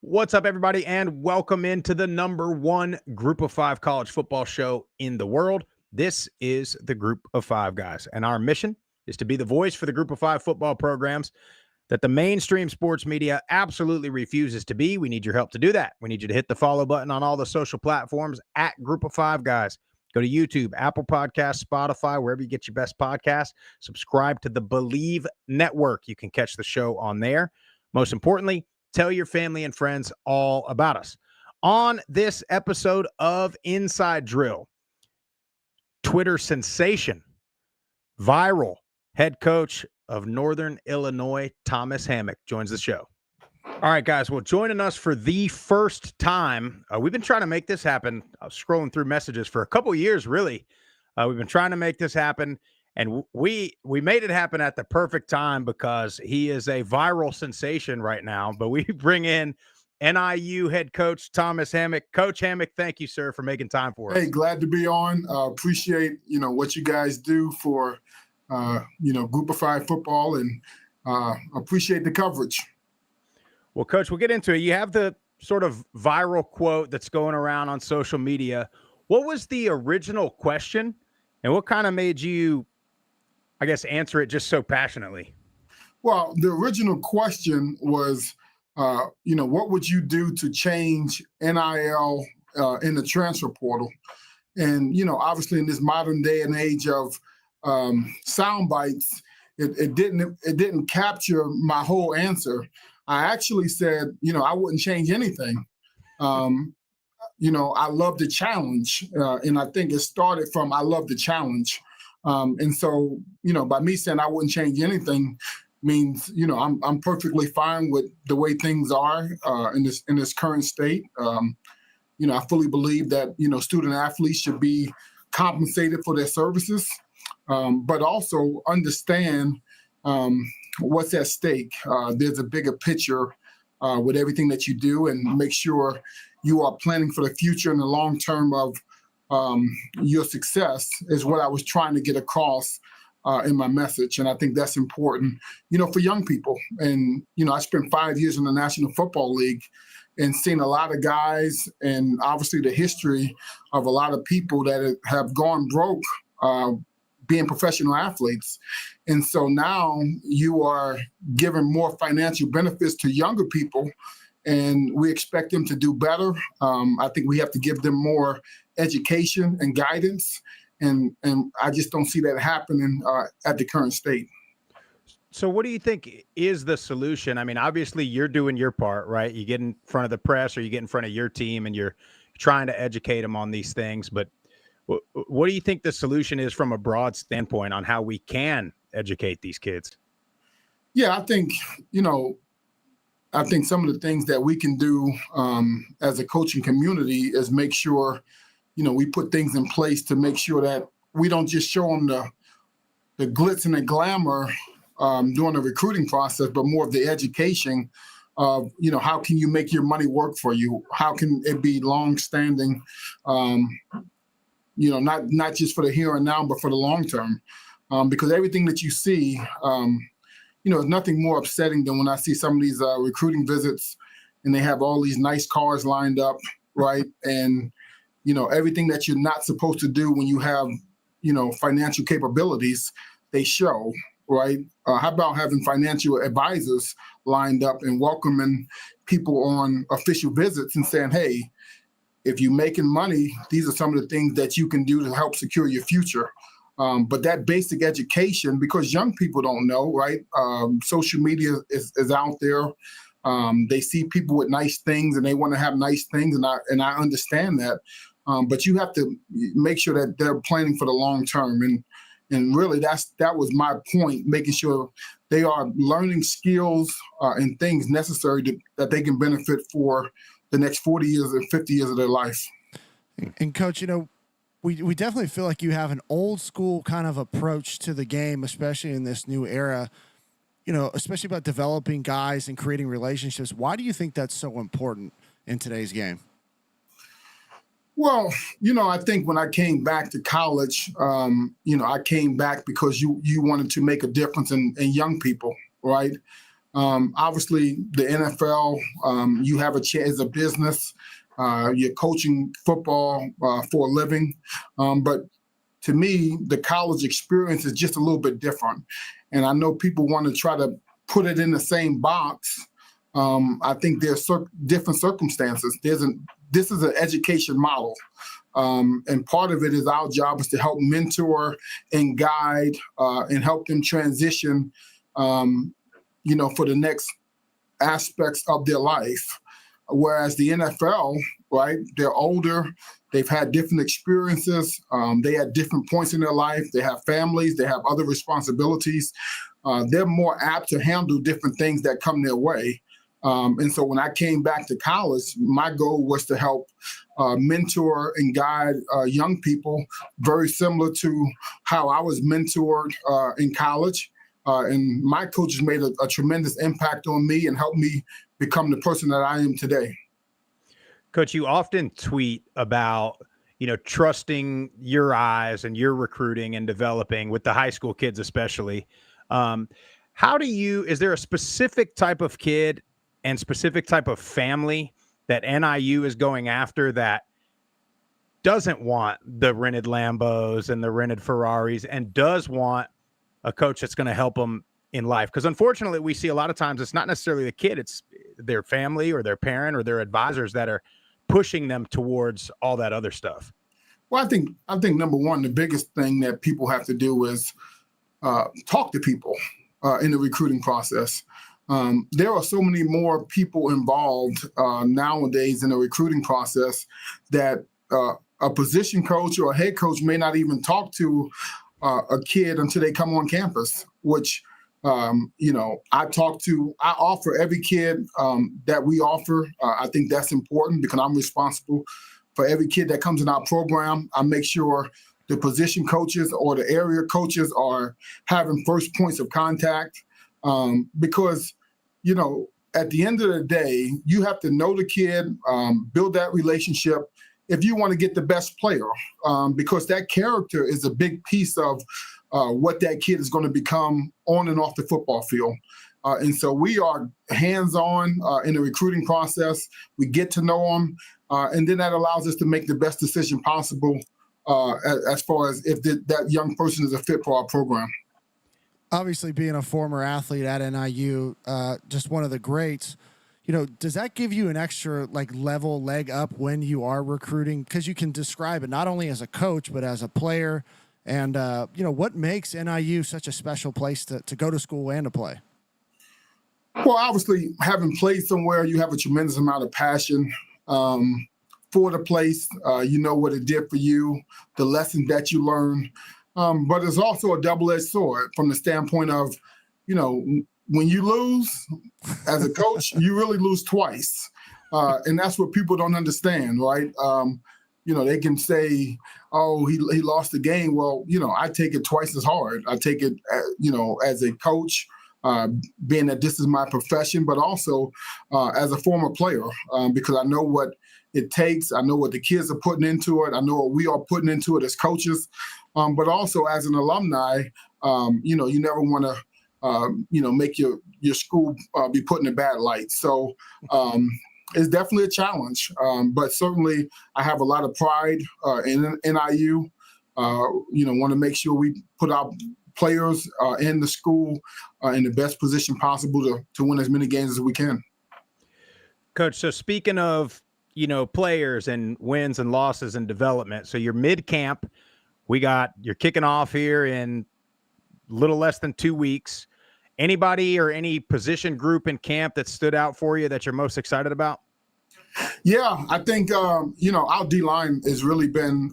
What's up, everybody, and welcome into the number one Group of Five college football show in the world. This is the Group of Five guys, and our mission is to be the voice for the Group of Five football programs that the mainstream sports media absolutely refuses to be. We need your help to do that. We need you to hit the follow button on all the social platforms at Group of Five guys. Go to YouTube, Apple Podcasts, Spotify, wherever you get your best podcasts. Subscribe to the Believe Network. You can catch the show on there. Most importantly, tell your family and friends all about us. On this episode of Inside Drill, Twitter sensation, viral head coach of Northern Illinois, Thomas Hammock, joins the show. All right, guys. Well, joining us for the first time, we've been trying to make this happen. I was scrolling through messages for a couple of years, really. We've been trying to make this happen, and we made it happen at the perfect time because he is a viral sensation right now. But we bring in NIU head coach Thomas Hammock. Coach Hammock, thank you, sir, for making time for us. Hey, glad to be on. Appreciate what you guys do for Group of Five football, and appreciate the coverage. Well, Coach, we'll get into it. You have the sort of viral quote that's going around on social media. What was the original question, and what kind of made you, I guess, answer it just so passionately? Well, the original question was, what would you do to change NIL in the transfer portal? And, obviously in this modern day and age of sound bites, it didn't capture my whole answer. I actually said, I wouldn't change anything. I love the challenge. And I think it started from, I love the challenge. And so, by me saying I wouldn't change anything means, I'm perfectly fine with the way things are in this current state. I fully believe that, student athletes should be compensated for their services, but also understand what's at stake. There's a bigger picture with everything that you do, and make sure you are planning for the future and the long term of your success is what I was trying to get across in my message. And I think that's important, for young people. And, I spent 5 years in the National Football League and seen a lot of guys, and obviously the history of a lot of people that have gone broke being professional athletes. And so now you are giving more financial benefits to younger people, and we expect them to do better. I think we have to give them more education and guidance, and I just don't see that happening at the current state. So what do you think is the solution? I mean, obviously you're doing your part, right? You get in front of the press, or you get in front of your team, and you're trying to educate them on these things. But what do you think the solution is from a broad standpoint on how we can educate these kids? Yeah, I think some of the things that we can do as a coaching community is make sure, we put things in place to make sure that we don't just show them the glitz and the glamour during the recruiting process, but more of the education of, how can you make your money work for you? How can it be long-standing, not just for the here and now, but for the long term? Because everything that you see, is nothing more upsetting than when I see some of these recruiting visits and they have all these nice cars lined up, right? And, everything that you're not supposed to do when you have, financial capabilities, they show, right? How about having financial advisors lined up and welcoming people on official visits and saying, hey, if you're making money, these are some of the things that you can do to help secure your future. But that basic education, because young people don't know, right? Social media is out there. They see people with nice things and they want to have nice things. And I understand that. But you have to make sure that they're planning for the long term. And really that was my point, making sure they are learning skills and things necessary that they can benefit for the next 40 years and 50 years of their life. And Coach, we definitely feel like you have an old school kind of approach to the game, especially in this new era, especially about developing guys and creating relationships. Why do you think that's so important in today's game? Well, I think when I came back to college, I came back because you wanted to make a difference in young people, right? Obviously, the NFL, you have a chance as a business. You're coaching football for a living. But to me, the college experience is just a little bit different. And I know people want to try to put it in the same box. I think there's different circumstances. This is an education model. And part of it is our job is to help mentor and guide and help them transition, for the next aspects of their life. Whereas the NFL, right, they're older, they've had different experiences, they at different points in their life, they have families, they have other responsibilities. They're more apt to handle different things that come their way. And so when I came back to college, my goal was to help mentor and guide young people, very similar to how I was mentored in college. And my coaches made a tremendous impact on me and helped me become the person that I am today. Coach, you often tweet about, trusting your eyes and your recruiting and developing with the high school kids, especially. Is there a specific type of kid and specific type of family that NIU is going after that doesn't want the rented Lambos and the rented Ferraris and does want a coach that's going to help them in life? Because unfortunately, we see a lot of times it's not necessarily the kid, it's their family or their parent or their advisors that are pushing them towards all that other stuff. Well, I think number one, the biggest thing that people have to do is talk to people in the recruiting process. There are so many more people involved nowadays in the recruiting process that a position coach or a head coach may not even talk to a kid until they come on campus, which, I offer every kid that we offer. I think that's important because I'm responsible for every kid that comes in our program. I make sure the position coaches or the area coaches are having first points of contact because, at the end of the day, you have to know the kid, build that relationship if you want to get the best player, because that character is a big piece of what that kid is going to become on and off the football field. And so we are hands-on in the recruiting process. We get to know them, and then that allows us to make the best decision possible as far as if that young person is a fit for our program. Obviously, being a former athlete at NIU, just one of the greats, does that give you an extra leg up when you are recruiting? Because you can describe it not only as a coach, but as a player. And, what makes NIU such a special place to go to school and to play? Well, obviously, having played somewhere, you have a tremendous amount of passion for the place. You know what it did for you, the lessons that you learned. But it's also a double-edged sword from the standpoint of, when you lose as a coach, you really lose twice. And that's what people don't understand, right? They can say, oh, he lost the game. Well, I take it twice as hard. I take it, as a coach, being that this is my profession, but also as a former player, because I know what it takes. I know what the kids are putting into it. I know what we are putting into it as coaches. But also as an alumni, you never want to, make your school be put in a bad light. So it's definitely a challenge. But certainly I have a lot of pride in NIU. Want to make sure we put our players in the school in the best position possible to win as many games as we can. Coach, so speaking of, players and wins and losses and development, so you're mid-camp. You're kicking off here in a little less than 2 weeks. Anybody or any position group in camp that stood out for you that you're most excited about? Yeah, I think, our D-line has really been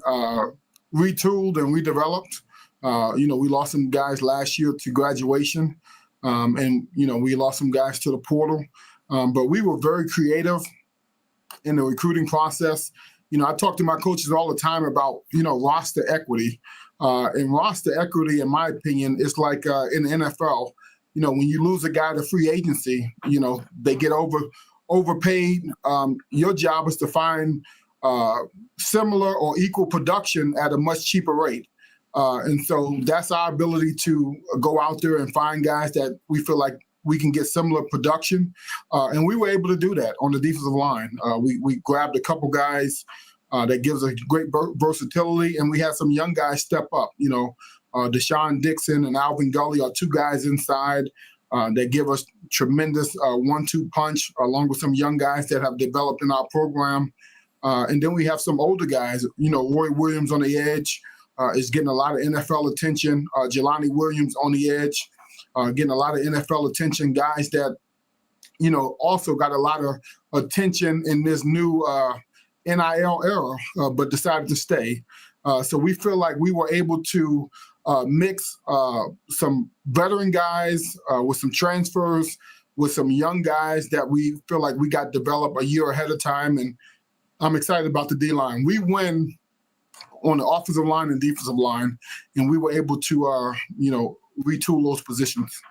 retooled and redeveloped. We lost some guys last year to graduation, and, we lost some guys to the portal. But we were very creative in the recruiting process. I talk to my coaches all the time about, roster equity. And roster equity, in my opinion, is like in the NFL. When you lose a guy to free agency, they get overpaid. Your job is to find similar or equal production at a much cheaper rate. And so that's our ability to go out there and find guys that we feel like we can get similar production. And we were able to do that on the defensive line. We grabbed a couple guys that gives us great versatility, and we had some young guys step up. Deshaun Dixon and Alvin Gully are two guys inside that give us tremendous 1-2 punch, along with some young guys that have developed in our program. And then we have some older guys. Roy Williams on the edge is getting a lot of NFL attention. Jelani Williams on the edge, getting a lot of NFL attention. Guys that, also got a lot of attention in this new NIL era, but decided to stay. So we feel like we were able to mix some veteran guys with some transfers, with some young guys that we feel like we got developed a year ahead of time. And I'm excited about the D-line. We win on the offensive line and defensive line, and we were able to, retool those positions.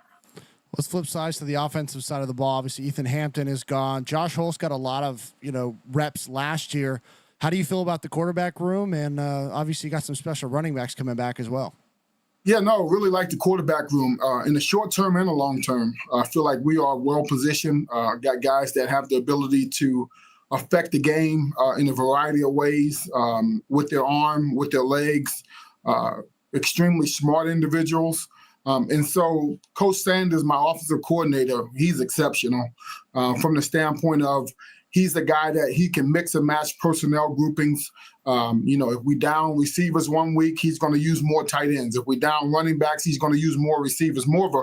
Let's flip sides to the offensive side of the ball. Obviously, Ethan Hampton is gone. Josh Holtz got a lot of, reps last year. How do you feel about the quarterback room? And obviously, you got some special running backs coming back as well. Yeah, no, really like the quarterback room in the short term and the long term. I feel like we are well positioned. Got guys that have the ability to affect the game in a variety of ways, with their arm, with their legs, extremely smart individuals. And so Coach Sanders, my offensive coordinator, he's exceptional from the standpoint of he's the guy that he can mix and match personnel groupings. If we down receivers one week, he's going to use more tight ends. If we down running backs, he's going to use more receivers, more of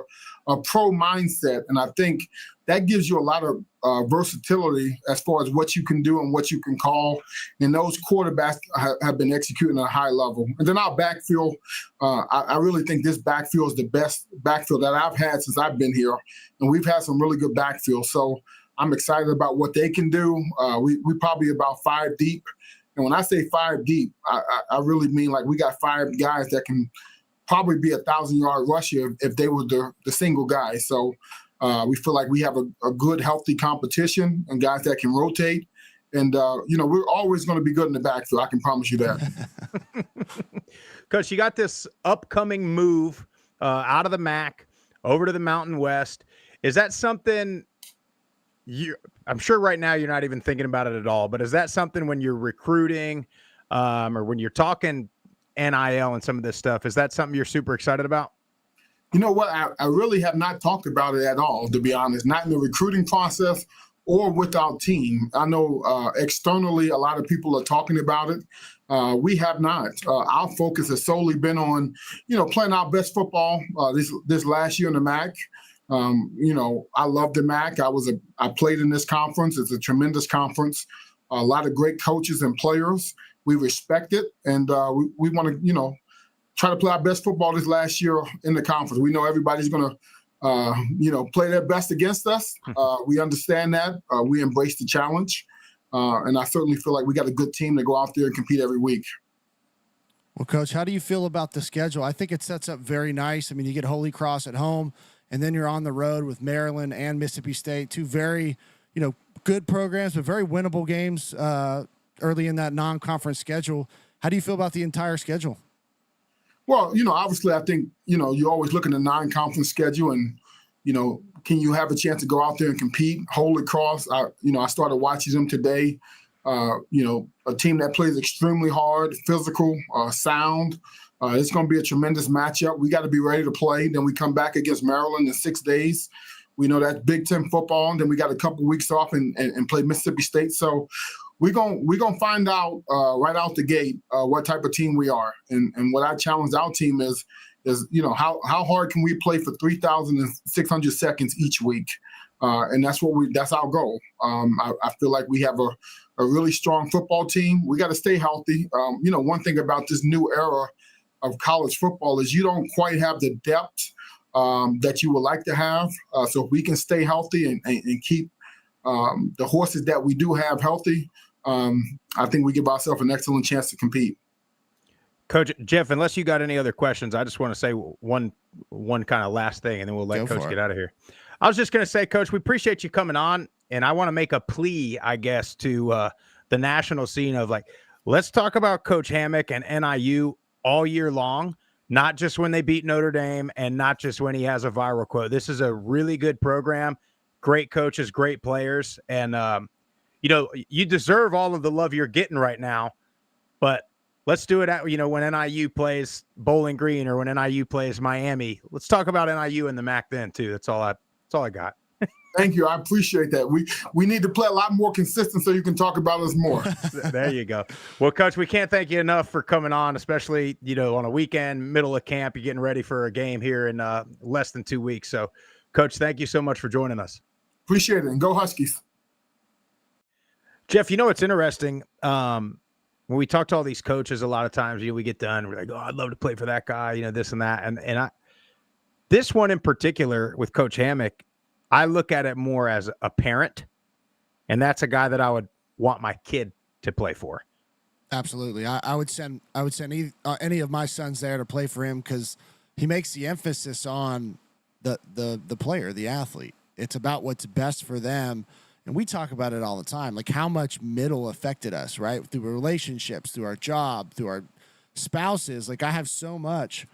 a pro mindset. And I think that gives you a lot of versatility as far as what you can do and what you can call. And those quarterbacks have been executing at a high level. And then our backfield, I really think this backfield is the best backfield that I've had since I've been here. And we've had some really good backfield. So I'm excited about what they can do. We probably about 5 deep. And when I say 5 deep, I really mean like we got 5 guys that can probably be 1,000-yard rusher if they were the single guy. So we feel like we have a good, healthy competition and guys that can rotate. And, we're always going to be good in the backfield. I can promise you that. Coach, you got this upcoming move out of the MAC over to the Mountain West. Is that something I'm sure right now you're not even thinking about it at all, but is that something when you're recruiting or when you're talking NIL and some of this stuff, is that something you're super excited about? You know what? I really have not talked about it at all, to be honest, not in the recruiting process or with our team. I know externally a lot of people are talking about it. We have not. Our focus has solely been on, playing our best football this last year in the MAC. I love the MAC. I played in this conference. It's a tremendous conference. A lot of great coaches and players. We respect it, and we want to, try to play our best football this last year in the conference. We know everybody's going to, play their best against us. We understand that. We embrace the challenge, and I certainly feel like we got a good team to go out there and compete every week. Well, Coach, how do you feel about the schedule? I think it sets up very nice. I mean, you get Holy Cross at home, and then you're on the road with Maryland and Mississippi State, two very, good programs, but very winnable games early in that non-conference schedule. How do you feel about the entire schedule? Well, obviously I think, you always look at the non-conference schedule and, can you have a chance to go out there and compete? Holy Cross, I started watching them today. A team that plays extremely hard, physical, sound. It's going to be a tremendous matchup. We got to be ready to play. Then we come back against Maryland in 6 days. We know that's Big Ten football. And then we got a couple weeks off and play Mississippi State. So we're gonna find out right out the gate what type of team we are. And what I challenge our team is how hard can we play for 3,600 seconds each week? And that's our goal. I feel like we have a really strong football team. We got to stay healthy. One thing about this new era of college football is you don't quite have the depth that you would like to have. So if we can stay healthy and keep the horses that we do have healthy, I think we give ourselves an excellent chance to compete. Coach Jeff, unless you got any other questions, I just want to say one kind of last thing, and then we'll let Coach get out of here. I was just going to say, Coach, we appreciate you coming on, and I want to make a plea, I guess, to the national scene of let's talk about Coach Hammock and NIU all year long, not just when they beat Notre Dame and not just when he has a viral quote. This is a really good program, great coaches, great players. And, you deserve all of the love you're getting right now, but let's do it at, when NIU plays Bowling Green or when NIU plays Miami. Let's talk about NIU and the MAC then too. That's all I got. Thank you. I appreciate that. We need to play a lot more consistent so you can talk about us more. There you go. Well, Coach, we can't thank you enough for coming on, especially, on a weekend, middle of camp. You're getting ready for a game here in less than 2 weeks. So, Coach, thank you so much for joining us. Appreciate it. And go Huskies. Jeff, it's interesting. When we talk to all these coaches, a lot of times, we get done. We're like, oh, I'd love to play for that guy, this and that. And this one in particular with Coach Hammock, I look at it more as a parent, and that's a guy that I would want my kid to play for. Absolutely. I would send any of my sons there to play for him because he makes the emphasis on the player, the athlete. It's about what's best for them. And we talk about it all the time, like how much middle affected us, right? Through relationships, through our job, through our spouses. Like I have so much,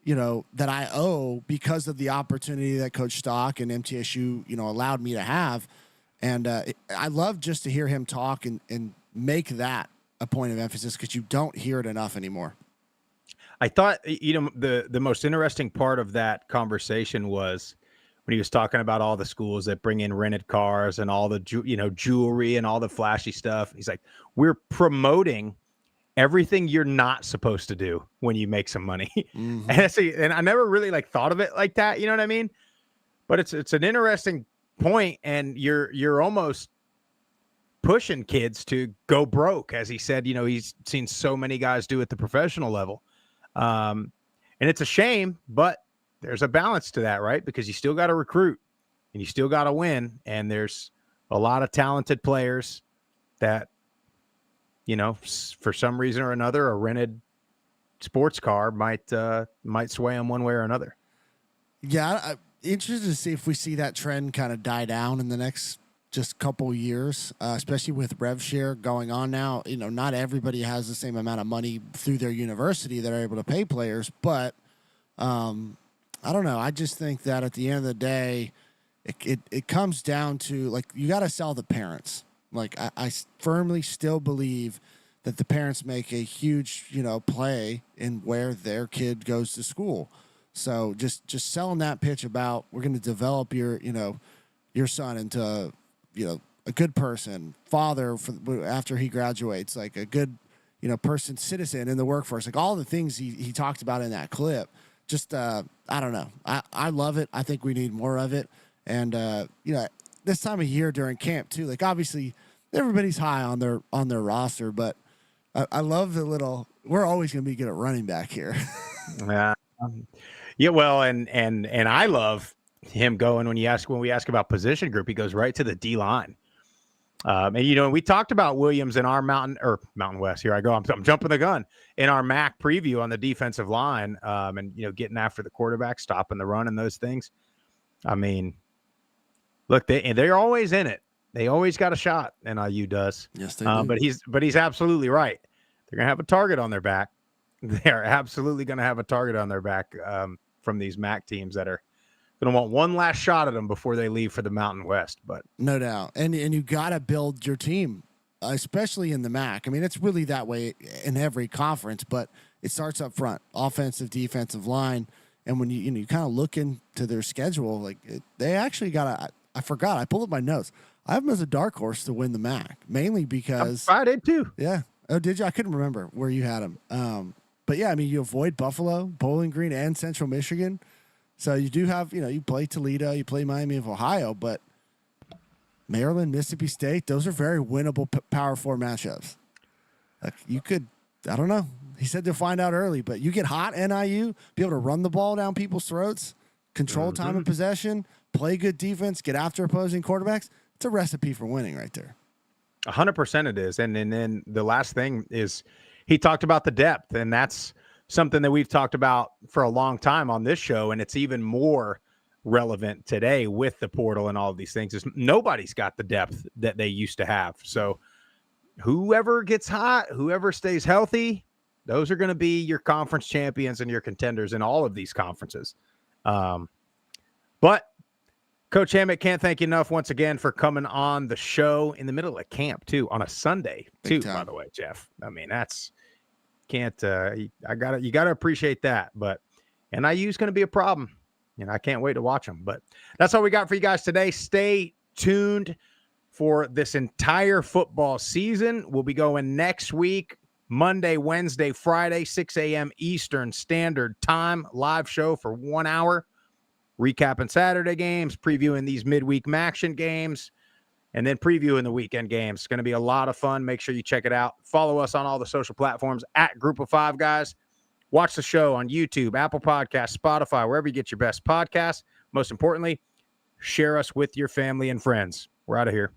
that I owe because of the opportunity that Coach Stock and MTSU, allowed me to have. And I love just to hear him talk and make that a point of emphasis because you don't hear it enough anymore. I thought, the most interesting part of that conversation was when he was talking about all the schools that bring in rented cars and all the, jewelry and all the flashy stuff. He's like, we're promoting everything you're not supposed to do when you make some money. Mm-hmm. And I never really thought of it like that. You know what I mean? But it's an interesting point, and you're almost pushing kids to go broke, as he said. He's seen so many guys do at the professional level, and it's a shame, but there's a balance to that, right? Because you still got to recruit and you still got to win, and there's a lot of talented players that, for some reason or another, a rented sports car might sway them one way or another. Yeah, I'm interested to see if we see that trend kind of die down in the next just couple years, especially with rev share going on now. Not everybody has the same amount of money through their university that are able to pay players, but I don't know. I just think that at the end of the day, it comes down to you got to sell the parents. I firmly still believe that the parents make a huge, play in where their kid goes to school. So just selling that pitch about we're going to develop your son into, a good person, father after he graduates, like a good, person, citizen in the workforce, like all the things he talked about in that clip. Just, I don't know. I love it. I think we need more of it. And, this time of year during camp too, obviously everybody's high on their roster, but I love we're always going to be good at running back here. Yeah. Well, and I love him going when we ask about position group, he goes right to the D line. And we talked about Williams in our Mountain West. Here I go. I'm jumping the gun in our MAC preview on the defensive line. And getting after the quarterback, stopping the run and those things. I mean, look, they're always in it. They always got a shot. NIU does. Yes, they do. But he's absolutely right. They're gonna have a target on their back. They're absolutely gonna have a target on their back from these MAC teams that are gonna want one last shot at them before they leave for the Mountain West. But no doubt, and you got to build your team, especially in the MAC. I mean, it's really that way in every conference, but it starts up front, offensive, defensive line, and when you kind of look into their schedule, they actually got I forgot. I pulled up my notes. I have them as a dark horse to win the MAC, mainly because I did too. Yeah. Oh, did you? I couldn't remember where you had them. But yeah, I mean, you avoid Buffalo, Bowling Green, and Central Michigan. So you do have, you play Toledo, you play Miami of Ohio, but Maryland, Mississippi State, those are very winnable Power 4 matchups. You could, I don't know. He said they'll find out early, but you get hot NIU, be able to run the ball down people's throats, control time of possession, play good defense, get after opposing quarterbacks. It's a recipe for winning right there. 100% it is. And then the last thing is he talked about the depth, and that's something that we've talked about for a long time on this show. And it's even more relevant today with the portal and all of these things is nobody's got the depth that they used to have. So whoever gets hot, whoever stays healthy, Those are going to be your conference champions and your contenders in all of these conferences. But Coach Hammock, can't thank you enough once again for coming on the show in the middle of camp too, on a Sunday too, by the way, Jeff. I mean, that's you gotta appreciate that. But NIU is going to be a problem. I can't wait to watch them. But that's all we got for you guys today. Stay tuned for this entire football season. We'll be going next week, Monday, Wednesday, Friday, 6 a.m. Eastern Standard Time, live show for 1 hour, recapping Saturday games, previewing these midweek Maction games, and then previewing the weekend games. It's going to be a lot of fun. Make sure you check it out. Follow us on all the social platforms at Group of Five Guys. Watch the show on YouTube, Apple Podcasts, Spotify, wherever you get your best podcasts. Most importantly, share us with your family and friends. We're out of here.